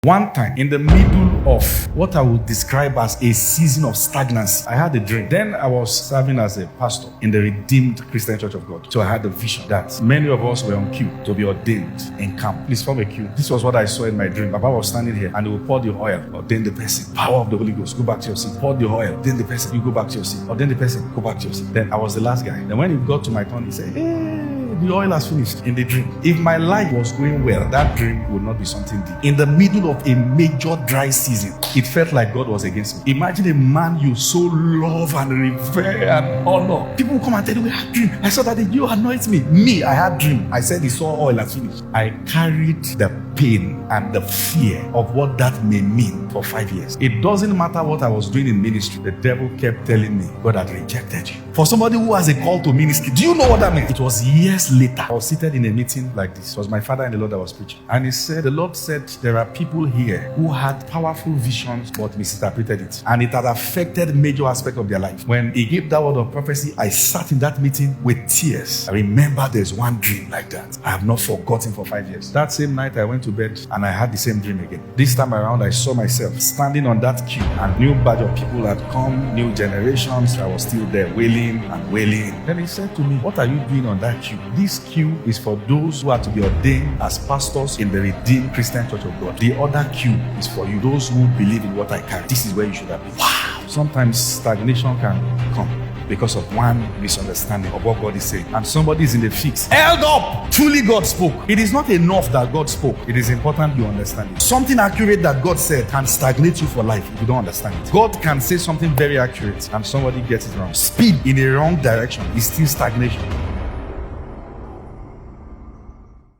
One time, in the middle of what I would describe as a season of stagnancy, I had a dream. Then I was serving as a pastor in the Redeemed Christian Church of God. So I had a vision that many of us were on queue to be ordained in camp. Please form a queue. This was what I saw in my dream. Baba was standing here and he would pour the oil, ordain the person. Power of the Holy Ghost, go back to your seat. Pour the oil, ordain the person, you go back to your seat. Ordain the person, go back to your seat. Then I was the last guy. Then when it got to my turn, he said, hey, the oil has finished in the dream. If my life was going well, that dream would not be something deep. In the middle of a major dry season, it felt like God was against me. Imagine a man you so love and revere and honor. People come and tell you, I had dream. I saw that you anoint me. Me, I had dream. I said he saw oil has finished. I carried the pain and the fear of what that may mean for 5 years. It doesn't matter what I was doing in ministry. The devil kept telling me, God had rejected you. For somebody who has a call to ministry, do you know what that means? It was years later. I was seated in a meeting like this. It was my father in the Lord that was preaching. And he said, the Lord said, there are people here who had powerful visions but misinterpreted it. And it had affected major aspects of their life. When he gave that word of prophecy, I sat in that meeting with tears. I remember there's one dream like that. I have not forgotten for 5 years. That same night I went to bed and I had the same dream again. This time around I saw myself standing on that queue and new batch of people had come, new generations. I was still there wailing and wailing. Then he said to me, what are you doing on that queue? This queue is for those who are to be ordained as pastors in the Redeemed Christian Church of God. The other queue is for you, those who believe in what I carry. This is where you should have been. Wow! Sometimes stagnation can come because of one misunderstanding of what God is saying. And somebody is in the fix. Held up! Truly God spoke. It is not enough that God spoke. It is important you understand it. Something accurate that God said can stagnate you for life if you don't understand it. God can say something very accurate and somebody gets it wrong. Speed in a wrong direction is still stagnation.